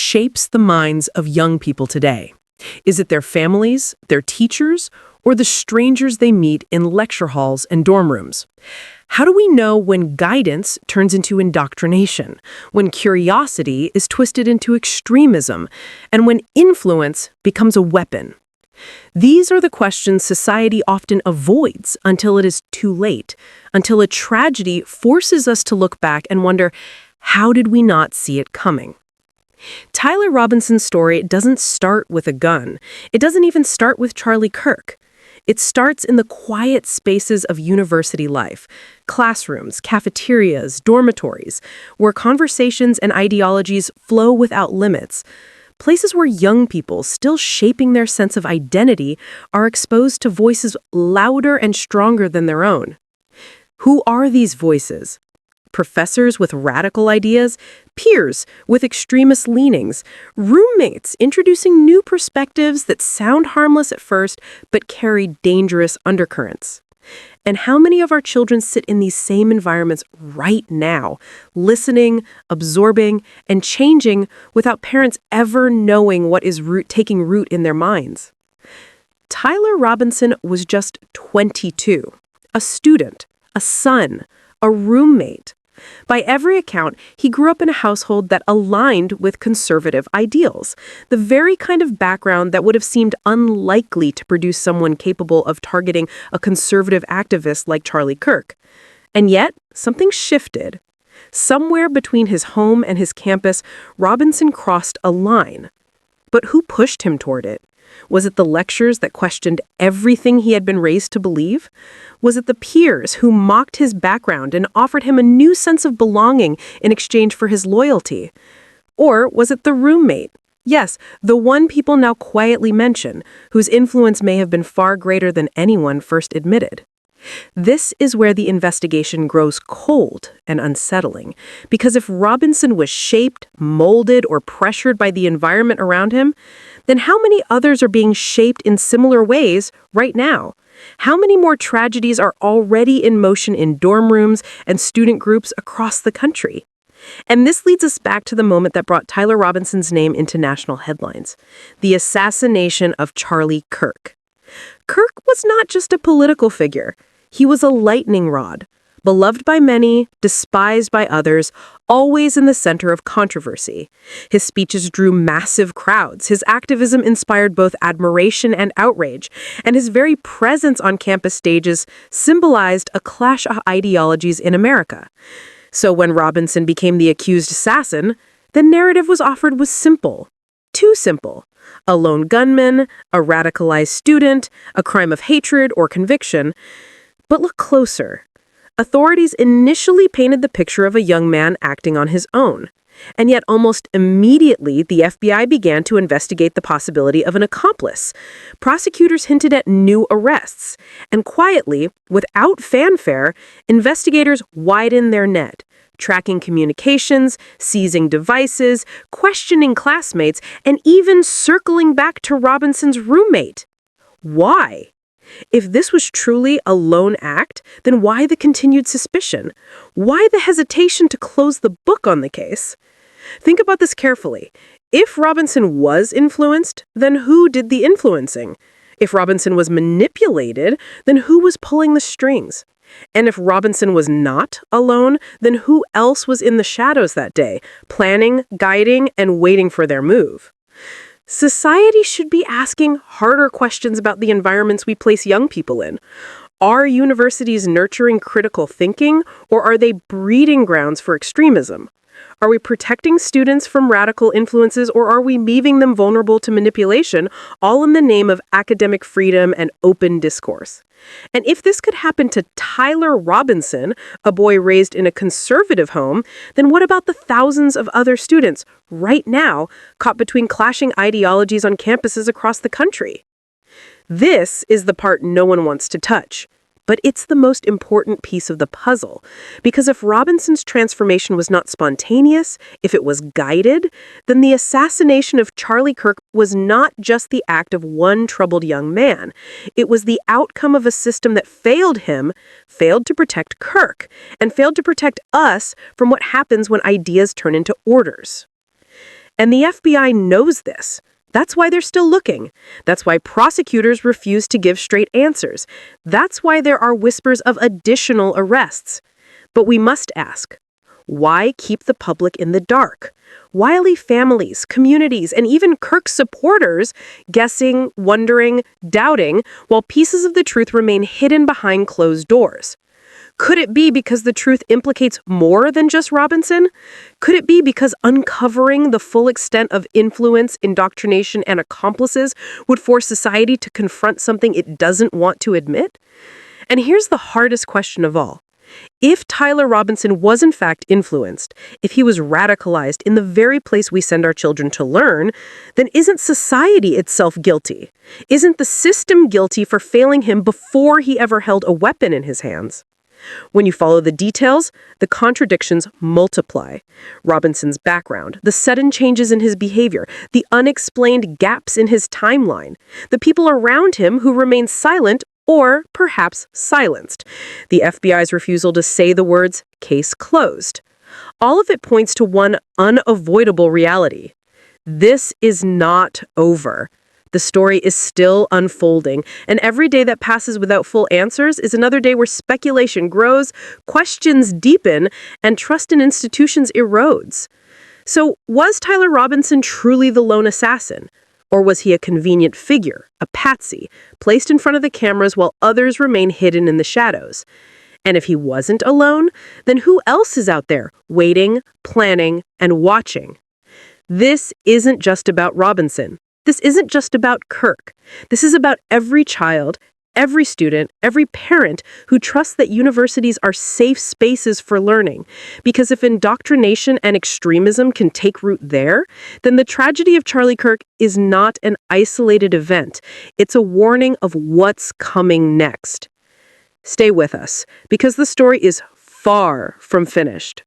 shapes the minds of young people today? Is it their families, their teachers, or the strangers they meet in lecture halls and dorm rooms? How do we know when guidance turns into indoctrination, when curiosity is twisted into extremism, and when influence becomes a weapon? These are the questions society often avoids until it is too late, until a tragedy forces us to look back and wonder, how did we not see it coming? Tyler Robinson's story doesn't start with a gun. It doesn't even start with Charlie Kirk. It starts in the quiet spaces of university life, classrooms, cafeterias, dormitories, where conversations and ideologies flow without limits. Places where young people, still shaping their sense of identity, are exposed to voices louder and stronger than their own. Who are these voices? Professors with radical ideas, peers with extremist leanings, roommates introducing new perspectives that sound harmless at first but carry dangerous undercurrents. And how many of our children sit in these same environments right now, listening, absorbing, and changing without parents ever knowing what is taking root in their minds? Tyler Robinson was just 22, a student, a son, a roommate. By every account, he grew up in a household that aligned with conservative ideals, the very kind of background that would have seemed unlikely to produce someone capable of targeting a conservative activist like Charlie Kirk. And yet, something shifted. Somewhere between his home and his campus, Robinson crossed a line. But who pushed him toward it? Was it the lectures that questioned everything he had been raised to believe? Was it the peers who mocked his background and offered him a new sense of belonging in exchange for his loyalty? Or was it the roommate? Yes, the one people now quietly mention, whose influence may have been far greater than anyone first admitted. This is where the investigation grows cold and unsettling, because if Robinson was shaped, molded, or pressured by the environment around him, then how many others are being shaped in similar ways right now? How many more tragedies are already in motion in dorm rooms and student groups across the country? And this leads us back to the moment that brought Tyler Robinson's name into national headlines: the assassination of Charlie Kirk. Kirk was not just a political figure. He was a lightning rod, beloved by many, despised by others, always in the center of controversy. His speeches drew massive crowds. His activism inspired both admiration and outrage, and his very presence on campus stages symbolized a clash of ideologies in America. So when Robinson became the accused assassin, the narrative was offered was simple. Too simple. A lone gunman, a radicalized student, a crime of hatred or conviction. But look closer. Authorities initially painted the picture of a young man acting on his own. And yet almost immediately, the FBI began to investigate the possibility of an accomplice. Prosecutors hinted at new arrests. And quietly, without fanfare, investigators widened their net, tracking communications, seizing devices, questioning classmates, and even circling back to Robinson's roommate. Why? If this was truly a lone act, then why the continued suspicion? Why the hesitation to close the book on the case? Think about this carefully. If Robinson was influenced, then who did the influencing? If Robinson was manipulated, then who was pulling the strings? And if Robinson was not alone, then who else was in the shadows that day, planning, guiding, and waiting for their move? Society should be asking harder questions about the environments we place young people in. Are universities nurturing critical thinking, or are they breeding grounds for extremism? Are we protecting students from radical influences, or are we leaving them vulnerable to manipulation, all in the name of academic freedom and open discourse? And if this could happen to Tyler Robinson, a boy raised in a conservative home, then what about the thousands of other students, right now, caught between clashing ideologies on campuses across the country? This is the part no one wants to touch. But it's the most important piece of the puzzle, because if Robinson's transformation was not spontaneous, if it was guided, then the assassination of Charlie Kirk was not just the act of one troubled young man. It was the outcome of a system that failed him, failed to protect Kirk, and failed to protect us from what happens when ideas turn into orders. And the FBI knows this. That's why they're still looking. That's why prosecutors refuse to give straight answers. That's why there are whispers of additional arrests. But we must ask, why keep the public in the dark? Why leave families, communities, and even Kirk's supporters guessing, wondering, doubting, while pieces of the truth remain hidden behind closed doors? Could it be because the truth implicates more than just Robinson? Could it be because uncovering the full extent of influence, indoctrination, and accomplices would force society to confront something it doesn't want to admit? And here's the hardest question of all. If Tyler Robinson was in fact influenced, if he was radicalized in the very place we send our children to learn, then isn't society itself guilty? Isn't the system guilty for failing him before he ever held a weapon in his hands? When you follow the details, the contradictions multiply. Robinson's background, the sudden changes in his behavior, the unexplained gaps in his timeline, the people around him who remain silent or perhaps silenced, the FBI's refusal to say the words, "case closed." All of it points to one unavoidable reality. This is not over. The story is still unfolding, and every day that passes without full answers is another day where speculation grows, questions deepen, and trust in institutions erodes. So, was Tyler Robinson truly the lone assassin? Or was he a convenient figure, a patsy, placed in front of the cameras while others remain hidden in the shadows? And if he wasn't alone, then who else is out there, waiting, planning, and watching? This isn't just about Robinson. This isn't just about Kirk. This is about every child, every student, every parent who trusts that universities are safe spaces for learning. Because if indoctrination and extremism can take root there, then the tragedy of Charlie Kirk is not an isolated event. It's a warning of what's coming next. Stay with us, because the story is far from finished.